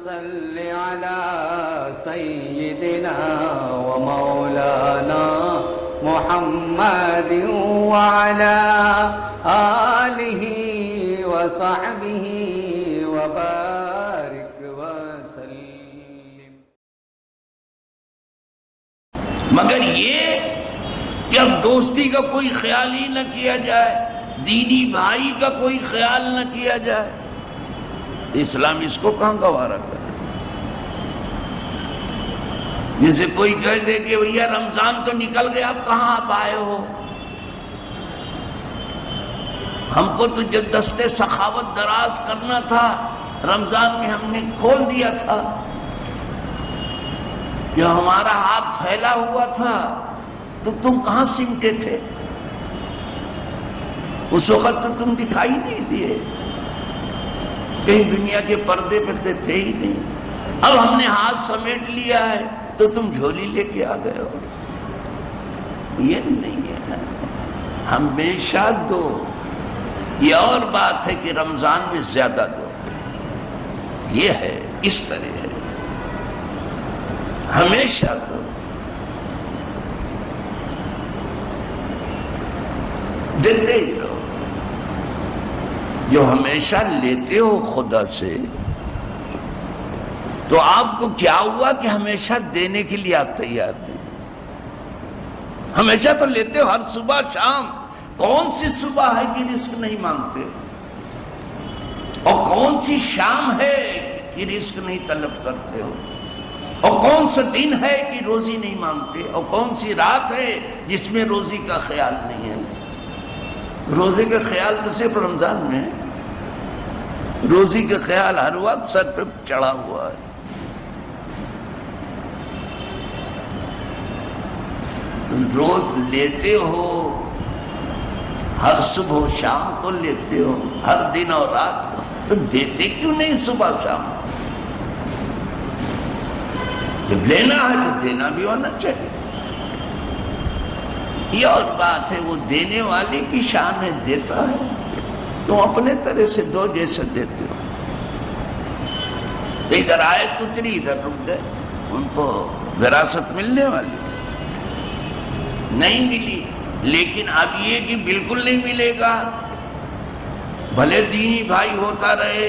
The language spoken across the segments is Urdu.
صل على سيدنا ومولانا محمد وعلى آله وصحبه وبارك وسلم. مگر یہ کہ اب دوستی کا کوئی خیال ہی نہ کیا جائے، دینی بھائی کا کوئی خیال نہ کیا جائے، اسلام اس کو کہاں گوارا کرے؟ جیسے کوئی کہہ دے کہ بھیا رمضان تو نکل گیا، اب کہاں آپ آئے ہو؟ ہم کو تو جو دستے سخاوت دراز کرنا تھا رمضان میں ہم نے کھول دیا تھا، جو ہمارا ہاتھ پھیلا ہوا تھا تو تم کہاں سمٹے تھے؟ اس وقت تو تم دکھائی نہیں دیے، کہیں دنیا کے پردے پہ تھے ہی نہیں. اب ہم نے ہاتھ سمیٹ لیا ہے تو تم جھولی لے کے آ گئے ہو. یہ نہیں ہے، ہمیشہ دو. یہ اور بات ہے کہ رمضان میں زیادہ دو، یہ ہے، اس طرح ہے، ہمیشہ دو. دیتے ہی رہو. جو ہمیشہ لیتے ہو خدا سے، تو آپ کو کیا ہوا کہ ہمیشہ دینے کے لیے آپ تیار ہیں؟ ہمیشہ تو لیتے ہو، ہر صبح شام. کون سی صبح ہے کہ رزق نہیں مانگتے؟ اور کون سی شام ہے کہ رزق نہیں طلب کرتے ہو؟ اور کون سا دن ہے کہ روزی نہیں مانگتے؟ اور کون سی رات ہے جس میں روزی کا خیال نہیں ہے؟ روزے کا خیال تو صرف رمضان میں ہے. روزی کا خیال ہر وقت سر پہ چڑھا ہوا ہے. روز لیتے ہو، ہر صبح و شام کو لیتے ہو، ہر دن اور رات کو، تو دیتے کیوں نہیں صبح شام؟ جب لینا ہے تو دینا بھی ہونا چاہیے. یہ اور بات ہے، وہ دینے والے کی شان ہے، دیتا ہے. تم اپنے طرح سے دو جیسا دیتے ہو. ادھر آئے تو اتری ادھر رک گئے، ان کو وراثت ملنے والی تھی، نہیں ملی. لیکن اب یہ کہ بالکل نہیں ملے گا، بھلے دینی بھائی ہوتا رہے،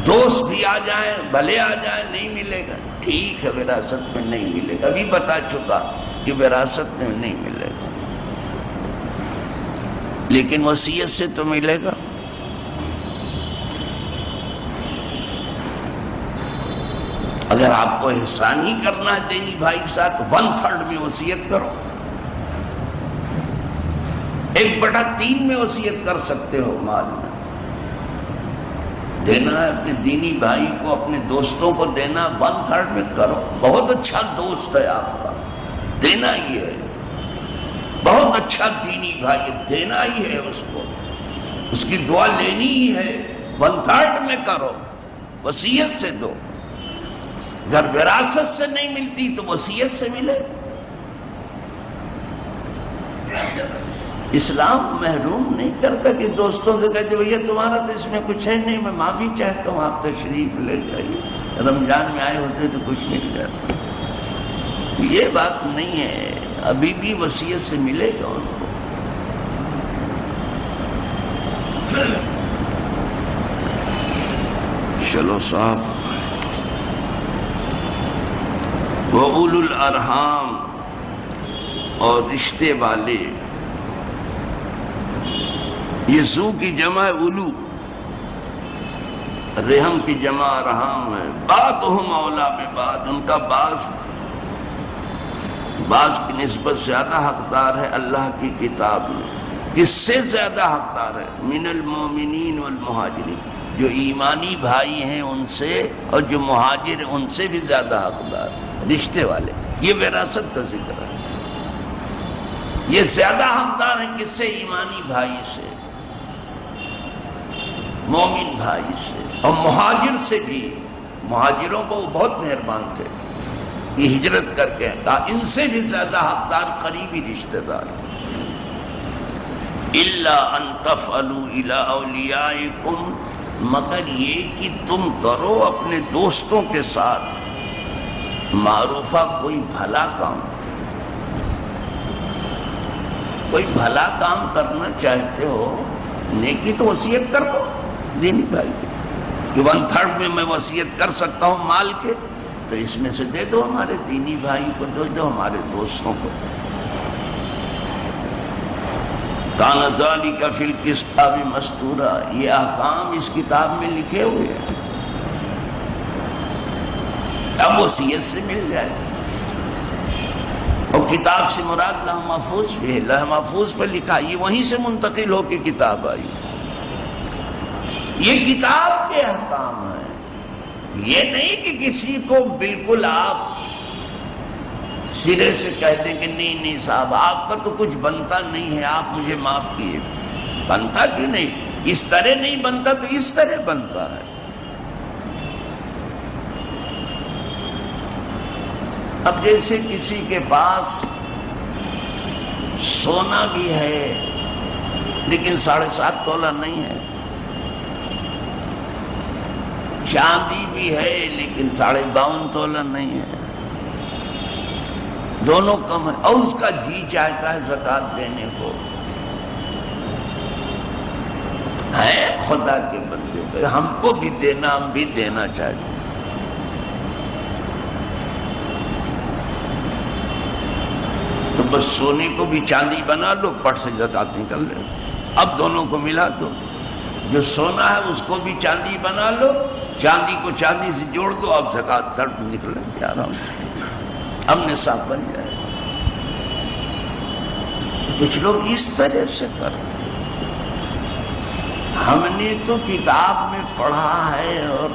دوست بھی آ جائیں، بھلے آ جائیں، نہیں ملے گا. ٹھیک ہے، وراثت میں نہیں ملے گا. ابھی بتا چکا کہ وراثت میں نہیں ملے گا، لیکن وصیت سے تو ملے گا. اگر آپ کو احسان ہی کرنا ہے دینی بھائی کے ساتھ، 1/3 میں وصیت کرو، 1/3 میں وصیت کر سکتے ہو. مال میں دینا ہے اپنے دینی بھائی کو، اپنے دوستوں کو دینا، 1/3 میں کرو. بہت اچھا دوست ہے آپ کا، دینا ہی ہے. بہت اچھا دینی بھائی، دینا ہی ہے اس کو، اس کی دعا لینی ہی ہے. 1/3 میں کرو، وصیت سے دو. اگر وراثت سے نہیں ملتی تو وصیت سے ملے. اسلام محروم نہیں کرتا کہ دوستوں سے کہتے بھیا تمہارا تو اس میں کچھ ہے نہیں، میں معافی چاہتا ہوں، آپ تشریف لے جائیے. رمضان میں آئے ہوتے تو کچھ مل جاتا. یہ بات نہیں ہے، ابھی بھی وصیت سے ملے گا ان کو. چلو صاحب. وَأُولُو الْأَرْحَامِ، اور رشتے والے. یہ ذو کی جمع اولو، رحم کی جمع ارحام ہے. بعضهم اولیٰ ببعض، ان کا بعض کی نسبت زیادہ حقدار ہے اللہ کی کتاب میں. کس سے زیادہ حقدار ہے؟ من المومنین والمہاجرین، جو ایمانی بھائی ہیں ان سے، اور جو مہاجر ہیں ان سے بھی زیادہ حقدار رشتے والے. یہ وراثت کا ذکر ہے. یہ زیادہ حقدار ہیں کس سے؟ ایمانی بھائی سے، مومن بھائی سے، اور مہاجر سے بھی. مہاجروں کو وہ بہت مہربان تھے، یہ ہجرت کر کے ان سے بھی زیادہ حقدار قریبی رشتہ دار. الا ان تفعلوا الى اولیائکم، مگر یہ کہ تم کرو اپنے دوستوں کے ساتھ معروفہ کوئی بھلا کام، کوئی بھلا کام کرنا چاہتے ہو، نیکی تو وصیت کر دو دینی بھائی کی، کہ 1/3 میں میں وصیت کر سکتا ہوں مال کے، تو اس میں سے دے دو ہمارے دینی بھائی کو، دے دو ہمارے دوستوں کو۔ کان ذالک فی الکتاب مسطورا، یہ احکام اس کتاب میں لکھے ہوئے ہیں، اب وصیت سے مل جائے۔ اور کتاب سے مراد لوح محفوظ بھی ہے، لوح محفوظ پر لکھا، یہ وہیں سے منتقل ہو کے کتاب آئی، یہ کتاب کے احکام ہیں۔ یہ نہیں کہ کسی کو بالکل آپ سرے سے کہہ دیں کہ نہیں صاحب آپ کا تو کچھ بنتا نہیں ہے، آپ مجھے معاف کیے۔ بنتا کیوں نہیں؟ اس طرح نہیں بنتا تو اس طرح بنتا ہے۔ اب جیسے کسی کے پاس سونا بھی ہے لیکن 7.5 تولہ نہیں ہے، چاندی بھی ہے لیکن 52.5 تولہ نہیں ہے، دونوں کم ہے، اور اس کا جی چاہتا ہے زکوٰۃ دینے کو، ہے خدا کے بندے کو ہم کو بھی دینا، ہم بھی دینا چاہتے ہیں۔ تو بس سونے کو بھی چاندی بنا لو، پٹ سے زکوٰۃ نکل لے، اب دونوں کو ملا دو، جو سونا ہے اس کو بھی چاندی بنا لو، چاندی کو چاندی سے جوڑ دو، اب زکوٰۃ تڑپ نکلے گی آرام سے، اب نصاب بن جائے۔ کچھ لوگ اس طرح سے کرتے، ہم نے تو کتاب میں پڑھا ہے اور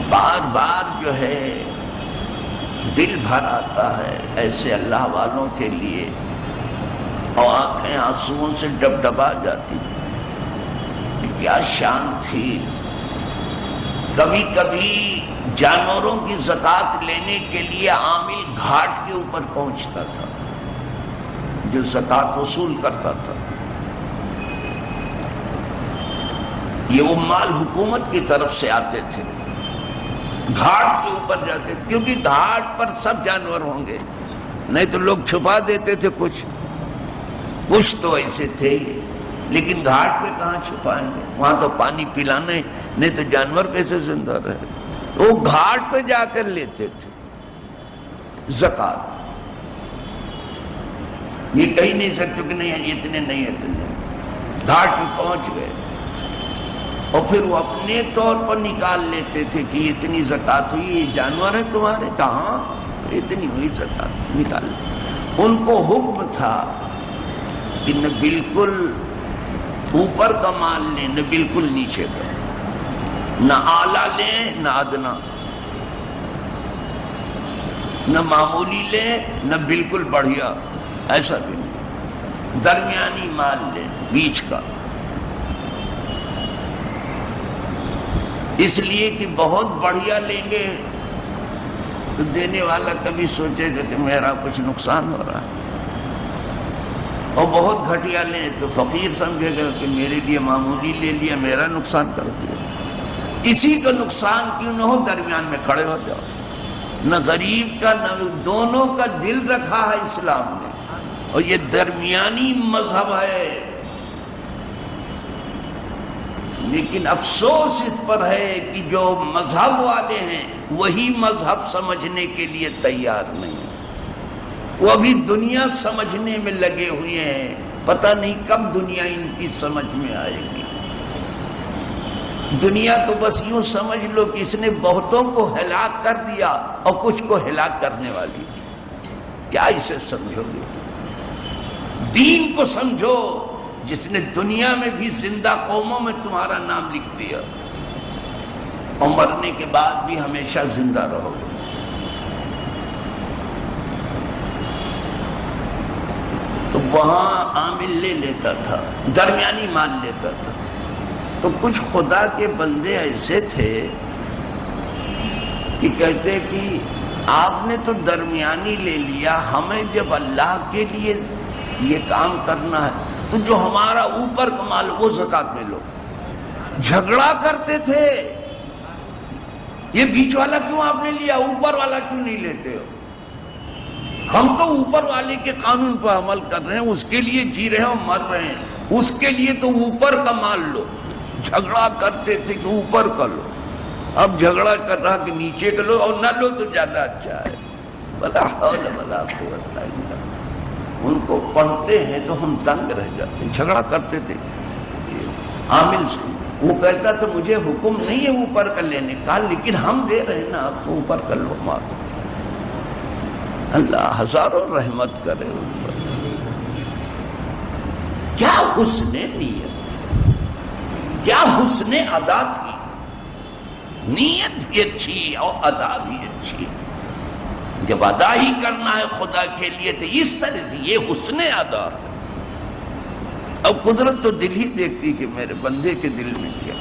بار بار جو ہے دل بھر آتا ہے ایسے اللہ والوں کے لیے، اور آنکھیں آنسوؤں سے ڈبڈبا جاتی، کیا شان تھی۔ کبھی کبھی جانوروں کی زکوٰۃ لینے کے لیے عامل گھاٹ کے اوپر پہنچتا تھا جو زکوٰۃ وصول کرتا تھا، یہ وہ مال حکومت کی طرف سے آتے تھے، گھاٹ کے اوپر جاتے تھے، کیونکہ گھاٹ پر سب جانور ہوں گے، نہیں تو لوگ چھپا دیتے تھے، کچھ تو ایسے تھے، لیکن گھاٹ پہ کہاں چھپائیں گے، وہاں تو پانی پلانا ہے، نہیں تو جانور کیسے زندہ رہے، وہ گھاٹ پہ جا کر لیتے تھے زکوٰۃ، یہ کہہ نہیں سکتے کہ نہیں اتنے نہیں اتنے، گھاٹ پہ پہنچ گئے، اور پھر وہ اپنے طور پر نکال لیتے تھے کہ اتنی زکوٰۃ ہوئی، یہ جانور ہے تمہارے، کہاں اتنی ہوئی زکوٰۃ، نکال۔ ان کو حکم تھا کہ نہ بالکل اوپر کا مال لیں نہ بالکل نیچے کا، نہ اعلیٰ لیں نہ ادنا، نہ معمولی لیں نہ بالکل بڑھیا، ایسا بھی نہیں، درمیانی مال لیں، بیچ کا۔ اس لیے کہ بہت بڑھیا لیں گے تو دینے والا کبھی سوچے گا کہ میرا کچھ نقصان ہو رہا ہے، اور بہت گھٹیا لیں تو فقیر سمجھے گا کہ میرے لیے معمولی لے لیا، میرا نقصان کر دیا۔ کسی کا نقصان کیوں نہ ہو، درمیان میں کھڑے ہو جاؤ، نہ غریب کا نہ، دونوں کا دل رکھا ہے اسلام نے، اور یہ درمیانی مذہب ہے۔ لیکن افسوس اس پر ہے کہ جو مذہب والے ہیں وہی مذہب سمجھنے کے لیے تیار نہیں ہیں، وہ ابھی دنیا سمجھنے میں لگے ہوئے ہیں، پتہ نہیں کب دنیا ان کی سمجھ میں آئے گی۔ دنیا کو بس یوں سمجھ لو کہ اس نے بہتوں کو ہلاک کر دیا اور کچھ کو ہلاک کرنے والی، کیا اسے سمجھو گے؟ دین کو سمجھو جس نے دنیا میں بھی زندہ قوموں میں تمہارا نام لکھ دیا، اور مرنے کے بعد بھی ہمیشہ زندہ رہو گے۔ تو وہاں عامل لے لیتا تھا، درمیانی مال لیتا تھا، تو کچھ خدا کے بندے ایسے تھے کہ کہتے کہ آپ نے تو درمیانی لے لیا، ہمیں جب اللہ کے لیے یہ کام کرنا ہے تو جو ہمارا اوپر کا مال وہ زکات میں لو. جھگڑا کرتے تھے یہ بیچ والا کیوں آپ نے لیا, اوپر والا کیوں نہیں لیتے ہو؟ ہم تو اوپر والے کے قانون پر عمل کر رہے ہیں, اس کے لیے جی رہے ہیں اور مر رہے ہیں, اس کے لیے تو اوپر کا مال لو. جھگڑا کرتے تھے کہ اوپر کا لو, اب جھگڑا کر رہا کہ نیچے کا لو, اور نہ لو تو زیادہ اچھا ہے. بلا حول ولا قوت الا باللہ. ان کو پڑھتے ہیں تو ہم دنگ رہ جاتے ہیں. جھگڑا کرتے تھے عامل سے, وہ کہتا تھا مجھے حکم نہیں ہے اوپر کا لینے کا, لیکن ہم دے رہے ہیں نا آپ کو, اوپر کا لو مارو. اللہ ہزاروں رحمت کرے ان پر. کیا حسن نیت, کیا حسن ادا تھی. نیت بھی اچھی اور ادا بھی اچھی. جب ادا ہی کرنا ہے خدا کے لیے تو اس طرح سے یہ حسن ادا ہے. اب قدرت تو دل ہی دیکھتی کہ میرے بندے کے دل میں کیا.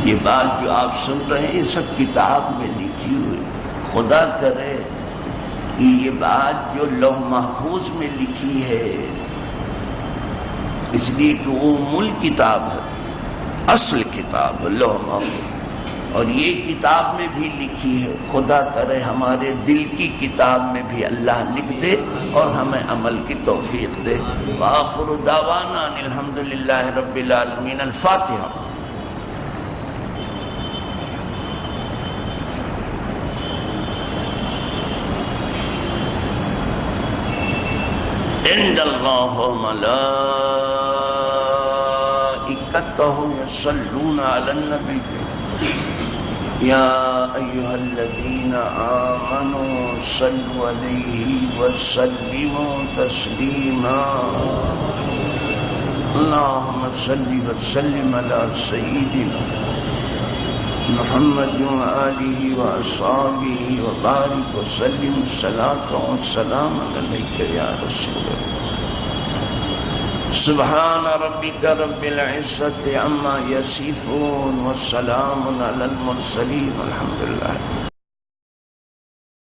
یہ بات جو آپ سن رہے ہیں یہ سب کتاب میں لکھی ہوئی. خدا کرے کہ یہ بات جو لوح محفوظ میں لکھی ہے, اس لیے کہ وہ مول کتاب ہے, اصل کتاب ہے لوح محفوظ, اور یہ کتاب میں بھی لکھی ہے. خدا کرے ہمارے دل کی کتاب میں بھی اللہ لکھ دے اور ہمیں عمل کی توفیق دے. وآخر دعوانا ان الحمدللہ رب العالمین. الفاتحہ. ان اللہ وملائکتہ یصلون علی النبی یا ایہا الذین آمنوا صلوا علیہ وسلموا تسلیما. اللہم صل وسلم علی سیدنا محمد وآلہ وأصحابہ وبارک وسلم. صلاۃ والسلام علیک یا رسول اللہ. سبحان ربک رب العزة عما یصفون وسلام علی المرسلین والحمد للہ.